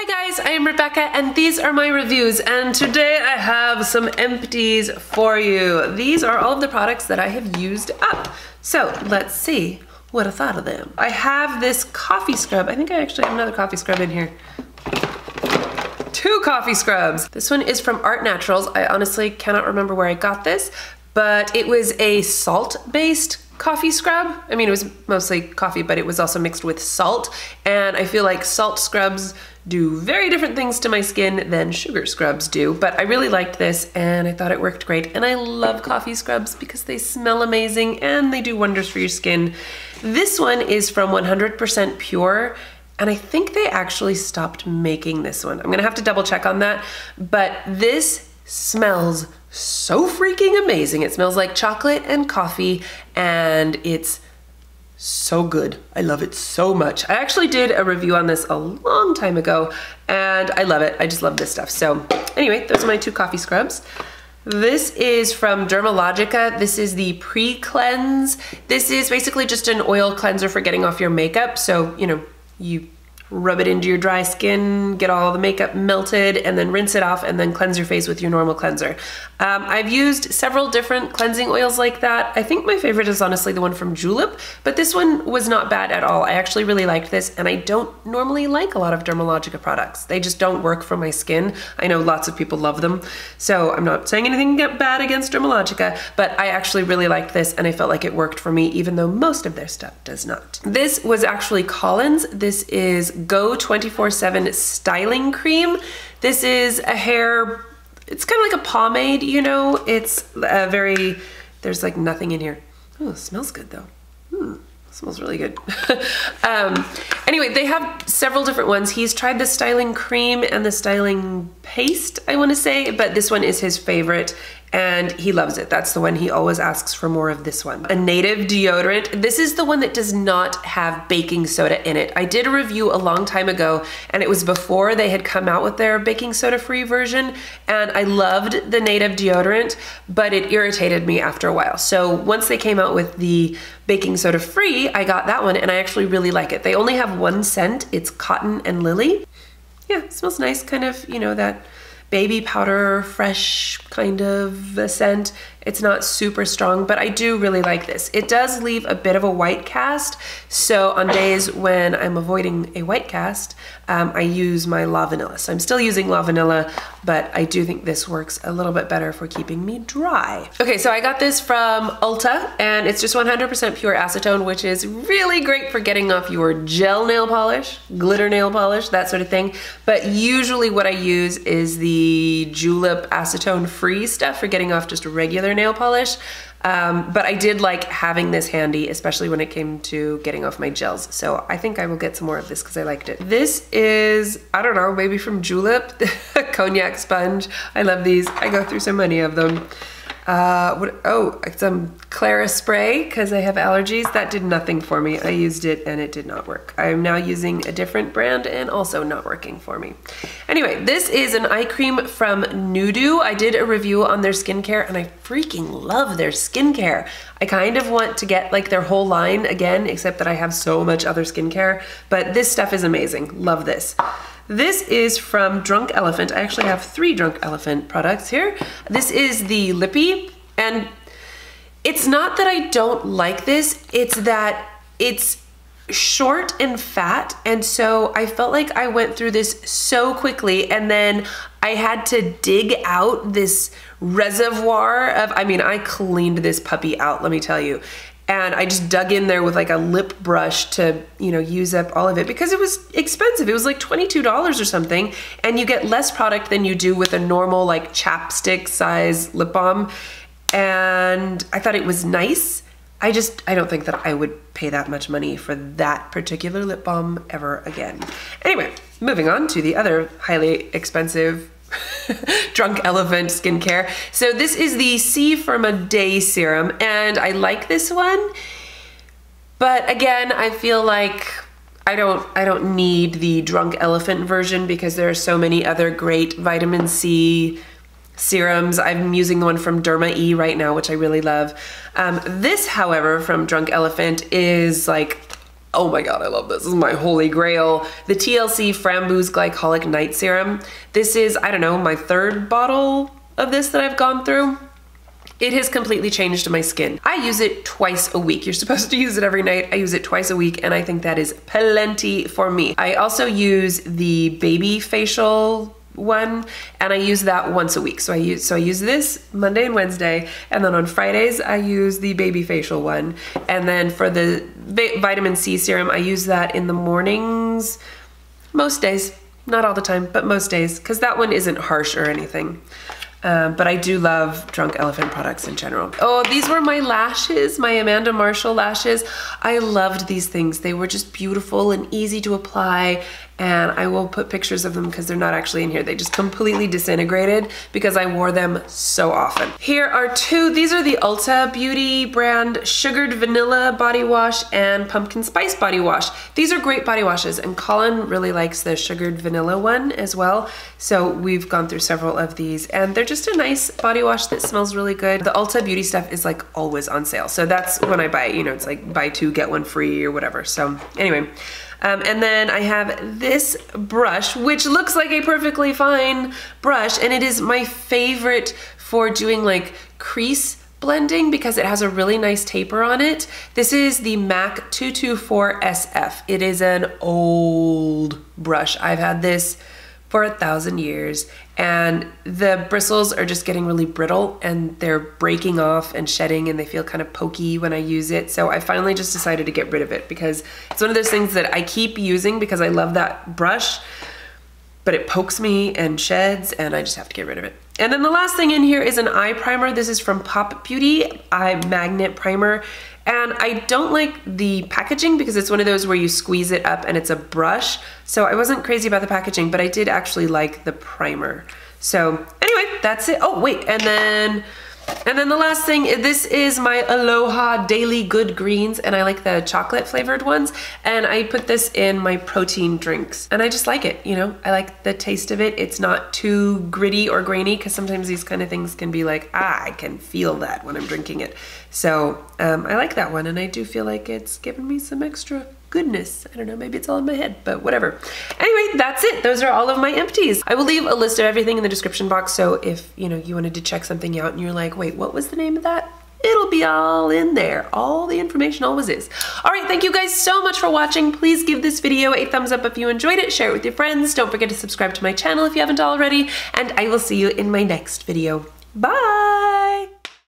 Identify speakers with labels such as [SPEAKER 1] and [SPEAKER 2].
[SPEAKER 1] Hi guys, I am Rebecca and these are my reviews, and today I have some empties for you. These are all of the products that I have used up. So let's see what I thought of them. I have this coffee scrub. I think I actually have another coffee scrub in here. Two coffee scrubs. This one is from Art Naturals. I honestly cannot remember where I got this, but it was a salt-based coffee scrub. I mean, it was mostly coffee, but it was also mixed with salt. And I feel like salt scrubs do very different things to my skin than sugar scrubs do. But I really liked this and I thought it worked great. And I love coffee scrubs because they smell amazing and they do wonders for your skin. This one is from 100% Pure. And I think they actually stopped making this one. I'm gonna have to double check on that. But this smells so freaking amazing. It smells like chocolate and coffee and it's so good. I love it so much. I actually did a review on this a long time ago and I love it. I just love this stuff. So anyway, those are my two coffee scrubs. This is from Dermalogica. This is the Precleanse. This is basically just an oil cleanser for getting off your makeup. So, you know, you rub it into your dry skin, get all the makeup melted, and then rinse it off and then cleanse your face with your normal cleanser. I've used several different cleansing oils like that. I think my favorite is honestly the one from Julep, but this one was not bad at all. I actually really liked this, and I don't normally like a lot of Dermalogica products. They just don't work for my skin. I know lots of people love them, so I'm not saying anything bad against Dermalogica, but I actually really liked this, and I felt like it worked for me, even though most of their stuff does not. This was actually Collins. This is Go 24/7 Styling Cream. This is a hair, it's kind of like a pomade, you know? It's there's like nothing in here. Oh, it smells good though. Smells really good. Anyway, they have several different ones. He's tried the styling cream and the styling paste, I want to say, but this one is his favorite and he loves it. That's the one he always asks for more of. This one. A native deodorant. This is the one that does not have baking soda in it. I did a review a long time ago and it was before they had come out with their baking soda free version, and I loved the native deodorant, but it irritated me after a while. So once they came out with the baking soda free, I got that one and I actually really like it. They only have one scent. It's Cotton and Lily. Yeah, it smells nice, kind of, you know, that baby powder, fresh kind of a scent. It's not super strong, but I do really like this. It does leave a bit of a white cast, so on days when I'm avoiding a white cast, I use my La Vanilla. So I'm still using La Vanilla, but I do think this works a little bit better for keeping me dry. Okay, so I got this from Ulta, and it's just 100% pure acetone, which is really great for getting off your gel nail polish, glitter nail polish, that sort of thing. But usually what I use is the Julep acetone free stuff for getting off just a regular nail polish. But I did like having this handy, especially when it came to getting off my gels. So I think I will get some more of this because I liked it. This is, I don't know, maybe from Julep, Konjac sponge. I love these. I go through so many of them. Some ClariSpray because I have allergies. That did nothing for me. I used it and it did not work. I am now using a different brand and also not working for me. Anyway, this is an eye cream from Nudu. I did a review on their skincare and I freaking love their skincare. I kind of want to get like their whole line again, except that I have so much other skincare, but this stuff is amazing. Love this. This is from Drunk Elephant. I actually have 3 Drunk Elephant products here. This is the Lippe, and it's not that I don't like this, it's that it's short and fat, and so I felt like I went through this so quickly, and then I had to dig out this reservoir of, I mean, I cleaned this puppy out, let me tell you. And I just dug in there with like a lip brush to, you know, use up all of it because it was expensive. It was like $22 or something. And you get less product than you do with a normal like chapstick size lip balm. And I thought it was nice. I don't think that I would pay that much money for that particular lip balm ever again. Anyway, moving on to the other highly expensive Drunk Elephant skincare. So this is the C-Firma Day Serum, and I like this one, but again, I feel like I don't need the Drunk Elephant version because there are so many other great vitamin C serums. I'm using the one from Derma E right now, which I really love. This, however, from Drunk Elephant is like Oh my God, I love this. This is my holy grail. The T.L.C. Framboos Glycolic Night Serum. This is, I don't know, my 3rd bottle of this that I've gone through. It has completely changed my skin. I use it twice a week. You're supposed to use it every night. I use it twice a week, and I think that is plenty for me. I also use the baby facial one, and I use that once a week. So I use this Monday and Wednesday, and then on Fridays I use the baby facial one. And then for the vitamin C serum, I use that in the mornings, most days, not all the time, but most days, because that one isn't harsh or anything. But I do love Drunk Elephant products in general. Oh, these were my lashes, my Amanda Marshall lashes. I loved these things. They were just beautiful and easy to apply, and I will put pictures of them because they're not actually in here. They just completely disintegrated because I wore them so often. Here are 2. These are the Ulta Beauty brand Sugared Vanilla Body Wash and Pumpkin Spice Body Wash. These are great body washes, and Colin really likes the Sugared Vanilla one as well. So we've gone through several of these, and they're just a nice body wash that smells really good. The Ulta Beauty stuff is like always on sale. So that's when I buy it, you know, it's like buy 2, get 1 free or whatever. So anyway. And then I have this brush, which looks like a perfectly fine brush, and it is my favorite for doing like crease blending because it has a really nice taper on it. This is the MAC 224 SF. It is an old brush. I've had this for 1,000 years, and the bristles are just getting really brittle, and they're breaking off and shedding, and they feel kind of pokey when I use it. So I finally just decided to get rid of it because it's one of those things that I keep using because I love that brush, but it pokes me and sheds, and I just have to get rid of it. And then the last thing in here is an eye primer. This is from Pop Beauty Eye Magnet Primer. And I don't like the packaging because it's one of those where you squeeze it up and it's a brush. So I wasn't crazy about the packaging, but I did actually like the primer. So anyway, that's it. Oh wait, and then the last thing, this is my Aloha Daily Good Greens, and I like the chocolate flavored ones. And I put this in my protein drinks, and I just like it, you know? I like the taste of it. It's not too gritty or grainy, because sometimes these kind of things can be like, I can feel that when I'm drinking it. So I like that one, and I do feel like it's given me some extra goodness. I don't know, maybe it's all in my head, but whatever. Anyway, that's it. Those are all of my empties. I will leave a list of everything in the description box, so if you wanted to check something out and you're like, wait, what was the name of that? It'll be all in there. All the information always is. All right, thank you guys so much for watching. Please give this video a thumbs up if you enjoyed it. Share it with your friends. Don't forget to subscribe to my channel if you haven't already, and I will see you in my next video. Bye!